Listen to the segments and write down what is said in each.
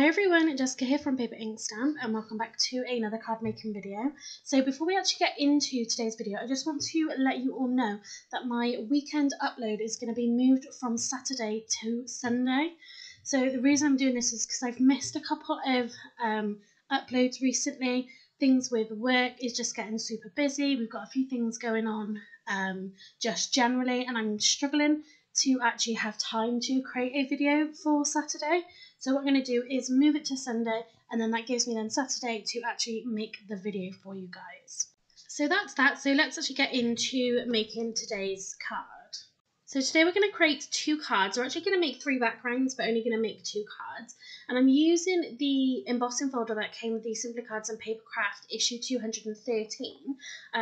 Hi everyone, Jessica here from Paper Ink Stamp and welcome back to another card making video. So before we actually get into today's video, I just want to let you all know that my weekend upload is going to be moved from Saturday to Sunday. So the reason I'm doing this is because I've missed a couple of uploads recently. Things with work is just getting super busy. We've got a few things going on just generally, and I'm struggling to actually have time to create a video for Saturday. So what I'm going to do is move it to Sunday, and then that gives me then Saturday to actually make the video for you guys. So that's that. So let's actually get into making today's card. So today we're going to create two cards. We're actually going to make three backgrounds, but only going to make two cards. And I'm using the embossing folder that came with the Simple Cards and Papercraft issue 213,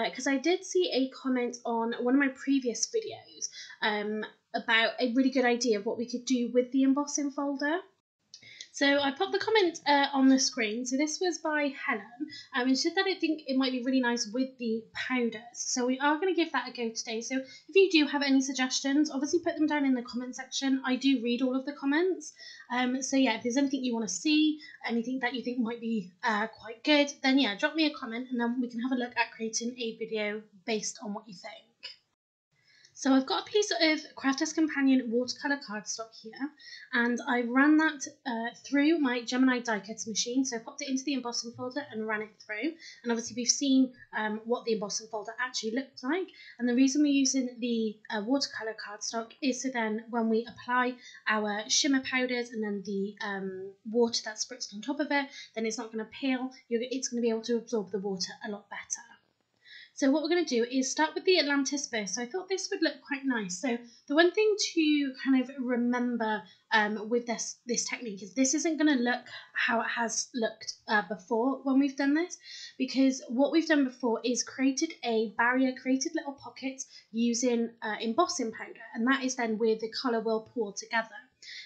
because I did see a comment on one of my previous videos about a really good idea of what we could do with the embossing folder. So I popped the comment on the screen. So this was by Helen, and she said that I think it might be really nice with the powders. So we are going to give that a go today. So if you do have any suggestions, obviously put them down in the comment section. I do read all of the comments. So yeah, if there's anything you want to see, anything that you think might be quite good, then yeah, drop me a comment and then we can have a look at creating a video based on what you think. So I've got a piece of Crafter's Companion watercolour cardstock here, and I ran that through my Gemini die cutter machine. So I popped it into the embossing folder and ran it through, and obviously we've seen what the embossing folder actually looked like. And the reason we're using the watercolour cardstock is so then when we apply our shimmer powders and then the water that's spritzed on top of it, then it's not going to peel. It's going to be able to absorb the water a lot better. So what we're going to do is start with the Atlantis burst. So I thought this would look quite nice. So the one thing to kind of remember with this technique is this isn't going to look how it has looked before when we've done this, because what we've done before is created a barrier, created little pockets using embossing powder, and that is then where the colour will pour together.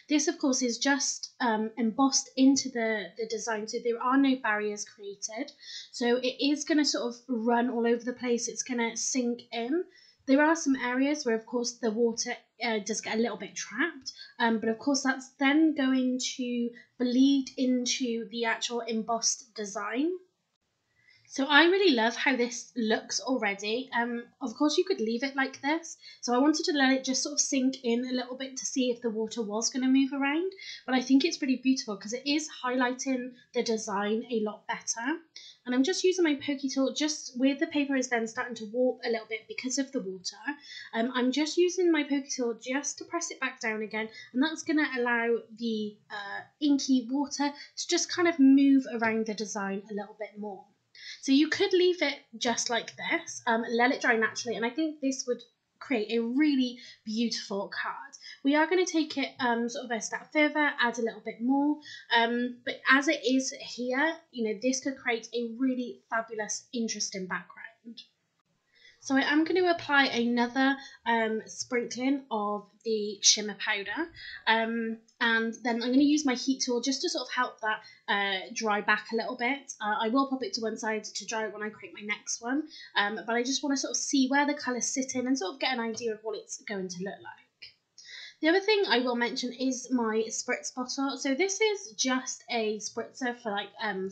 This, of course, is just embossed into the design, so there are no barriers created. So it is going to sort of run all over the place. It's going to sink in. There are some areas where, of course, the water does get a little bit trapped, but of course that's then going to bleed into the actual embossed design. So I really love how this looks already. Of course you could leave it like this. So I wanted to let it just sort of sink in a little bit to see if the water was going to move around. But I think it's pretty beautiful because it is highlighting the design a lot better. And I'm just using my pokey tool just where the paper is then starting to warp a little bit because of the water. I'm just using my pokey tool just to press it back down again. And that's going to allow the inky water to just kind of move around the design a little bit more. So you could leave it just like this, let it dry naturally, and I think this would create a really beautiful card. We are going to take it sort of a step further, add a little bit more, but as it is here, you know, this could create a really fabulous, interesting background. So I am going to apply another sprinkling of the shimmer powder, and then I'm going to use my heat tool just to sort of help that dry back a little bit. I will pop it to one side to dry it when I create my next one, but I just want to sort of see where the colours sit in and sort of get an idea of what it's going to look like. The other thing I will mention is my spritz bottle. So this is just a spritzer for like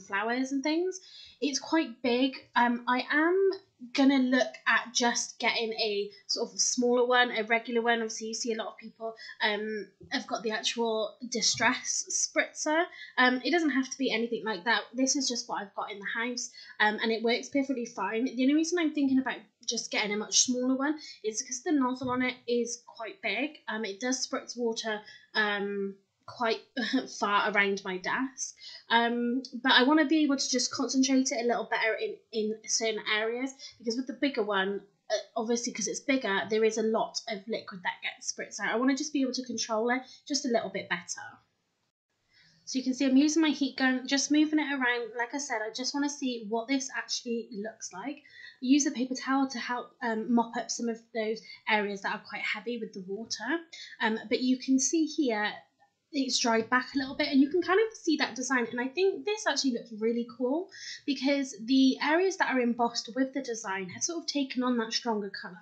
flowers and things. It's quite big. I am gonna look at just getting a sort of smaller one, a regular one. Obviously you see a lot of people have got the actual distress spritzer. It doesn't have to be anything like that. This is just what I've got in the house, and it works perfectly fine. The only reason I'm thinking about just getting a much smaller one is because the nozzle on it is quite big. It does spritz water quite far around my desk, but I want to be able to just concentrate it a little better in certain areas, because with the bigger one, obviously because it's bigger, there is a lot of liquid that gets spritzed out. I want to just be able to control it just a little bit better. So you can see I'm using my heat gun, just moving it around. Like I said, I just want to see what this actually looks like. Use the paper towel to help mop up some of those areas that are quite heavy with the water. But you can see here, it's dried back a little bit, and you can kind of see that design. And I think this actually looks really cool because the areas that are embossed with the design have sort of taken on that stronger colour.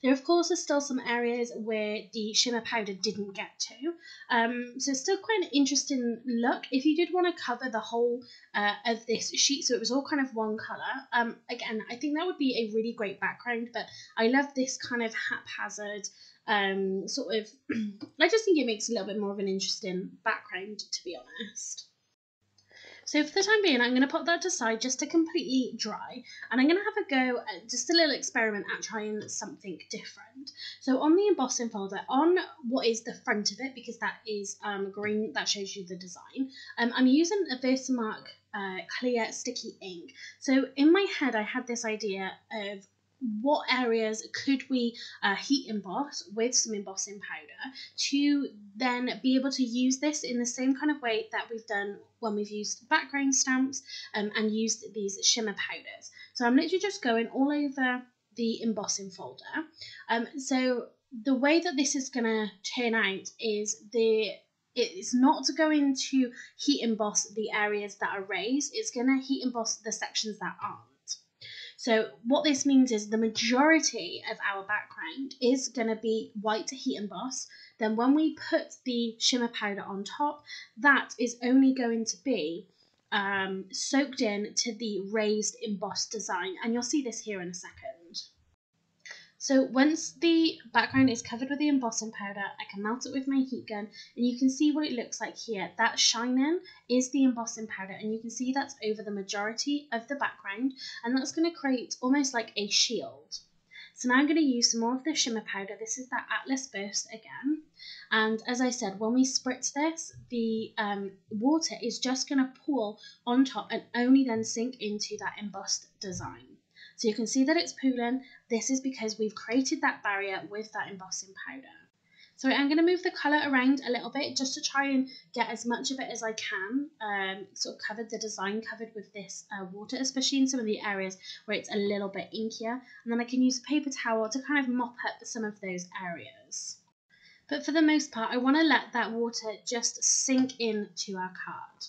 There of course are still some areas where the shimmer powder didn't get to, so it's still quite an interesting look. If you did want to cover the whole of this sheet so it was all kind of one colour, again, I think that would be a really great background, but I love this kind of haphazard sort of I just think it makes a little bit more of an interesting background, to be honest. So for the time being, I'm going to put that aside just to completely dry, and I'm going to have a go at just a little experiment at trying something different. So on the embossing folder, on what is the front of it, because that is green, that shows you the design, I'm using a Versamark clear sticky ink. So in my head, I had this idea of what areas could we heat emboss with some embossing powder to then be able to use this in the same kind of way that we've done when we've used background stamps and used these shimmer powders. So I'm literally just going all over the embossing folder. So the way that this is going to turn out is it's not going to heat emboss the areas that are raised, it's going to heat emboss the sections that aren't. So what this means is the majority of our background is going to be white to heat emboss. Then when we put the shimmer powder on top, that is only going to be soaked in to the raised embossed design. And you'll see this here in a second. So once the background is covered with the embossing powder, I can melt it with my heat gun, and you can see what it looks like here. That shining is the embossing powder, and you can see that's over the majority of the background, and that's going to create almost like a shield. So now I'm going to use some more of the shimmer powder. This is that Atlas Burst again. And as I said, when we spritz this, the water is just going to pool on top and only then sink into that embossed design. So you can see that it's pooling. This is because we've created that barrier with that embossing powder. So I'm going to move the colour around a little bit just to try and get as much of it as I can, sort of covered the design covered with this water, especially in some of the areas where it's a little bit inkier. And then I can use a paper towel to kind of mop up some of those areas. But for the most part, I want to let that water just sink into our card.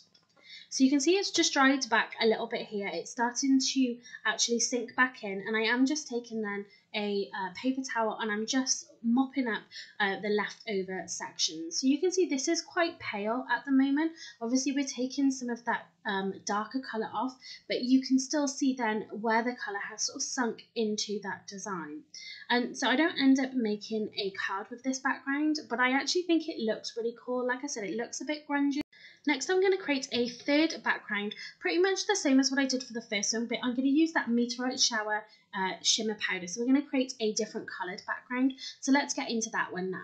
So you can see it's just dried back a little bit here. It's starting to actually sink back in, and I am just taking then a paper towel and I'm just mopping up the leftover sections. So you can see this is quite pale at the moment. Obviously we're taking some of that darker colour off, but you can still see then where the colour has sort of sunk into that design. And so I don't end up making a card with this background, but I actually think it looks really cool. Like I said, it looks a bit grungy. Next, I'm going to create a third background, pretty much the same as what I did for the first one, but I'm going to use that Meteor Shower shimmer powder. So we're going to create a different coloured background. So let's get into that one now.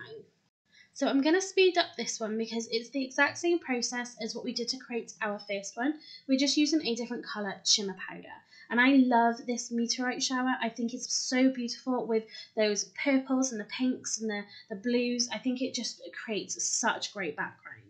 So I'm going to speed up this one because it's the exact same process as what we did to create our first one. We're just using a different colour shimmer powder. And I love this Meteorite Shower. I think it's so beautiful with those purples and the pinks and the blues. I think it just creates such great backgrounds.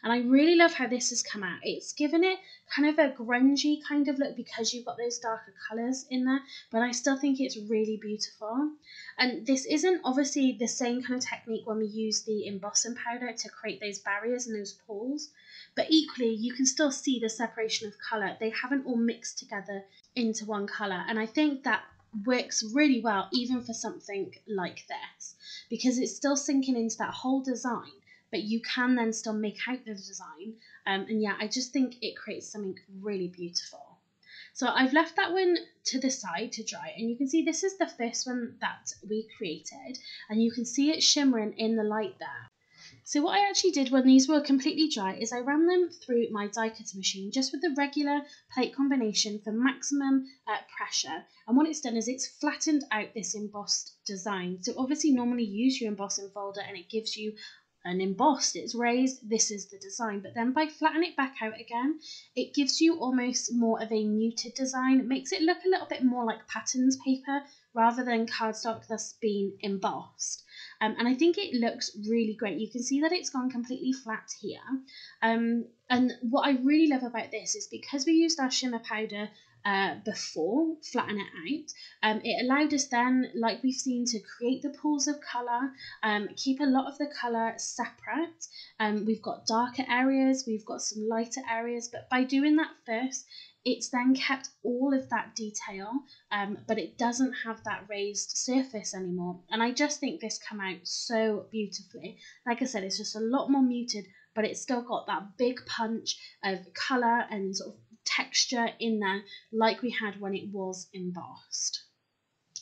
And I really love how this has come out. It's given it kind of a grungy kind of look because you've got those darker colours in there, but I still think it's really beautiful. And this isn't obviously the same kind of technique when we use the embossing powder to create those barriers and those pools, but equally you can still see the separation of colour. They haven't all mixed together into one colour, and I think that works really well even for something like this because it's still sinking into that whole design, but you can then still make out the design. And yeah, I just think it creates something really beautiful. So I've left that one to the side to dry, and you can see this is the first one that we created, and you can see it shimmering in the light there. So what I actually did when these were completely dry is I ran them through my die cutter machine just with the regular plate combination for maximum pressure, and what it's done is it's flattened out this embossed design. So obviously normally you use your embossing folder and it gives you an embossed, it's raised, this is the design, but then by flattening it back out again, it gives you almost more of a muted design. It makes it look a little bit more like patterns paper rather than cardstock that's been embossed. And I think it looks really great. You can see that it's gone completely flat here. And what I really love about this is because we used our shimmer powder before, flatten it out. It allowed us then, like we've seen, to create the pools of colour, keep a lot of the colour separate. We've got darker areas, we've got some lighter areas, but by doing that first, it's then kept all of that detail, but it doesn't have that raised surface anymore. And I just think this came out so beautifully. Like I said, it's just a lot more muted, but it's still got that big punch of colour and sort of texture in there like we had when it was embossed.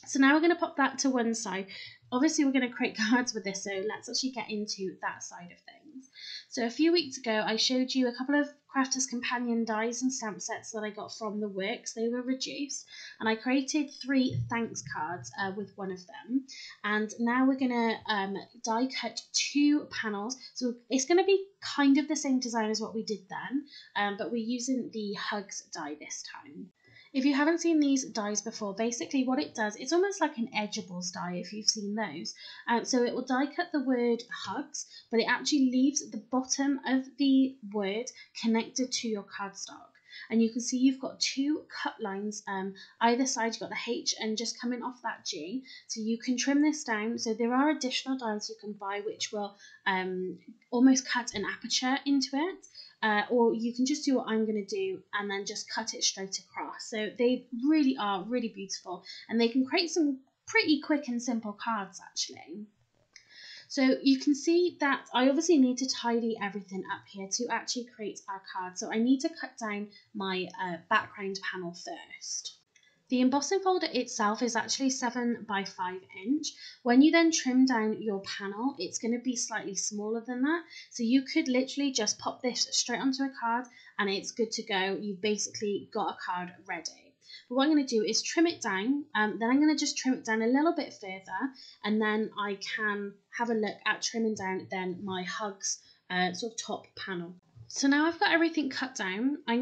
So now we're going to pop that to one side. Obviously we're going to create cards with this, so let's actually get into that side of things. So a few weeks ago I showed you a couple of Crafter's Companion dies and stamp sets that I got from the works. They were reduced, and I created 3 thanks cards with one of them. And now we're going to die cut 2 panels. So it's going to be kind of the same design as what we did then, but we're using the Hugs die this time. If you haven't seen these dies before, basically what it does, it's almost like an edgeables die if you've seen those. So it will die cut the word hugs, but it actually leaves the bottom of the word connected to your cardstock. And you can see you've got 2 cut lines either side. You've got the H and just coming off that G. So you can trim this down. So there are additional dies you can buy which will almost cut an aperture into it. Or you can just do what I'm going to do and then just cut it straight across. So they really are really beautiful, and they can create some pretty quick and simple cards actually. So you can see that I obviously need to tidy everything up here to actually create our card. So I need to cut down my background panel first. The embossing folder itself is actually 7 by 5 inch. When you then trim down your panel, it's going to be slightly smaller than that. So you could literally just pop this straight onto a card and it's good to go. You've basically got a card ready. But what I'm going to do is trim it down. Then I'm going to just trim it down a little bit further, and then I can have a look at trimming down then my Hugs sort of top panel. So now I've got everything cut down. I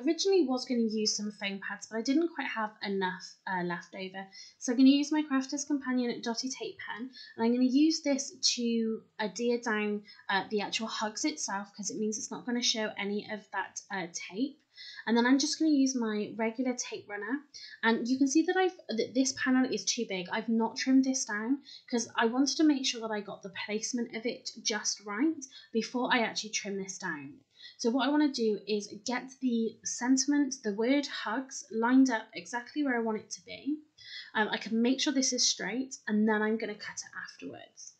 originally was going to use some foam pads, but I didn't quite have enough left over. So I'm going to use my Crafter's Companion Dotty Tape pen, and I'm going to use this to adhere down the actual Hugs itself, because it means it's not going to show any of that tape. And then I'm just going to use my regular tape runner, and you can see that this panel is too big. I've not trimmed this down because I wanted to make sure that I got the placement of it just right before I actually trim this down. So what I want to do is get the sentiment, the word hugs, lined up exactly where I want it to be. I can make sure this is straight, and then I'm going to cut it afterwards.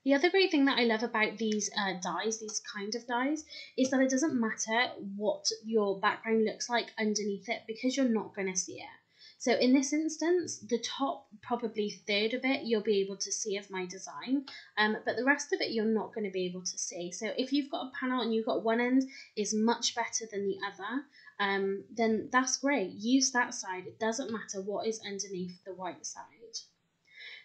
The other great thing that I love about these dies, these kind of dies, is that it doesn't matter what your background looks like underneath it, because you're not going to see it. So in this instance, the top probably third of it you'll be able to see of my design, but the rest of it you're not going to be able to see. So if you've got a panel and you've got one end is much better than the other, then that's great. Use that side. It doesn't matter what is underneath the white side.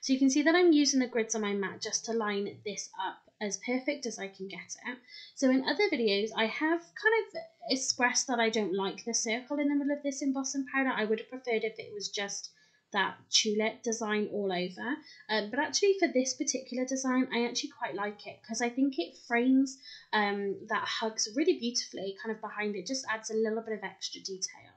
So you can see that I'm using the grids on my mat just to line this up as perfect as I can get it. So in other videos, I have kind of expressed that I don't like the circle in the middle of this embossing powder. I would have preferred if it was just that tulip design all over. But actually for this particular design, I actually quite like it because I think it frames that Hugs really beautifully kind of behind it, just adds a little bit of extra detail.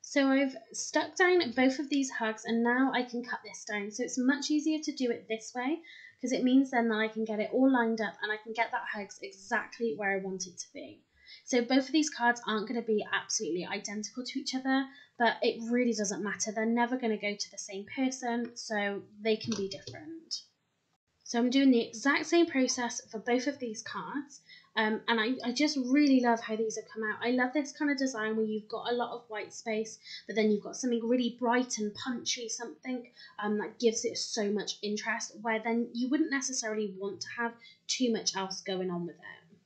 So I've stuck down both of these Hugs, and now I can cut this down. So it's much easier to do it this way, because it means then that I can get it all lined up and I can get that Hugs exactly where I want it to be. So both of these cards aren't going to be absolutely identical to each other, but it really doesn't matter. They're never going to go to the same person, so they can be different. So I'm doing the exact same process for both of these cards. And I just really love how these have come out. I love this kind of design where you've got a lot of white space, but then you've got something really bright and punchy, something that gives it so much interest, where then you wouldn't necessarily want to have too much else going on with it.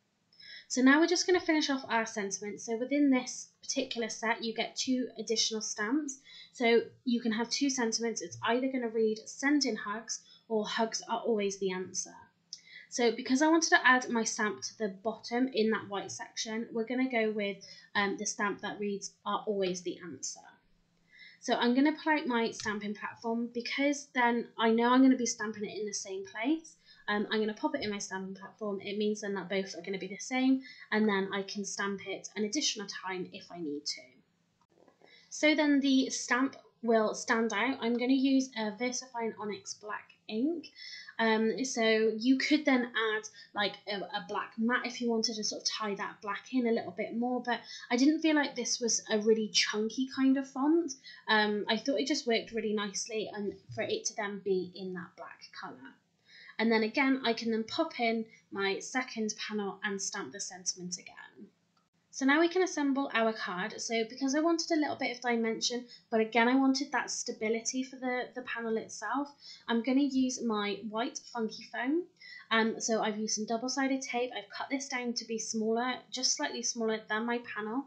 So now we're just going to finish off our sentiments. So within this particular set, you get 2 additional stamps. So you can have 2 sentiments. It's either going to read "Send in hugs" or "Hugs are always the answer." So because I wanted to add my stamp to the bottom in that white section, we're going to go with the stamp that reads "Are always the answer." So I'm going to pull out my stamping platform, because then I know I'm going to be stamping it in the same place. I'm going to pop it in my stamping platform. It means then that both are going to be the same, and then I can stamp it an additional time if I need to. So then the stamp will stand out. I'm going to use a VersaFine Onyx black ink. So you could then add like a black mat if you wanted to sort of tie that black in a little bit more, but I didn't feel like this was a really chunky kind of font. I thought it just worked really nicely and for it to then be in that black colour. And then again, I can then pop in my second panel and stamp the sentiment again. So now we can assemble our card. So because I wanted a little bit of dimension, but again I wanted that stability for the panel itself, I'm going to use my white funky foam. So I've used some double-sided tape. I've cut this down to be smaller, just slightly smaller than my panel.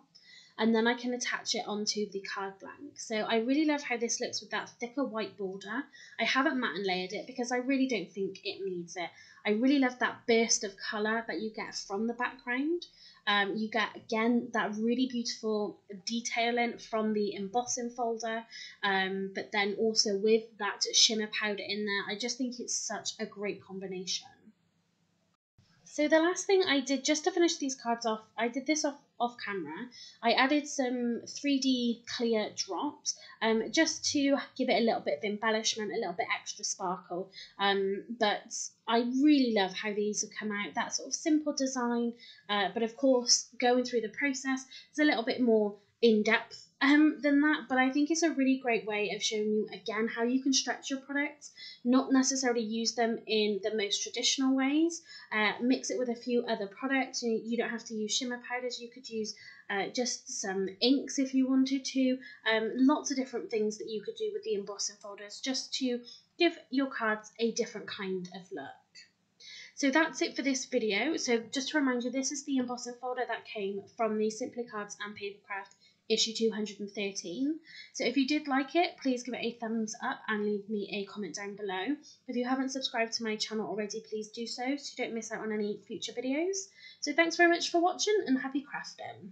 And then I can attach it onto the card blank. So I really love how this looks with that thicker white border. I haven't matte and layered it because I really don't think it needs it. I really love that burst of colour that you get from the background. You get, again, that really beautiful detailing from the embossing folder, but then also with that shimmer powder in there. I just think it's such a great combination. So the last thing I did just to finish these cards off, I did this off camera. I added some 3D clear drops just to give it a little bit of embellishment, a little bit extra sparkle. But I really love how these have come out, that sort of simple design, but of course going through the process is a little bit more in-depth than that, but I think it's a really great way of showing you again how you can stretch your products, not necessarily use them in the most traditional ways, mix it with a few other products. You don't have to use shimmer powders, you could use just some inks if you wanted to, lots of different things that you could do with the embossing folders just to give your cards a different kind of look. So that's it for this video. So just to remind you, this is the embossing folder that came from the Simple Cards and Papercraft issue 213. So if you did like it, please give it a thumbs up and leave me a comment down below. If you haven't subscribed to my channel already, please do so you don't miss out on any future videos. So thanks very much for watching and happy crafting.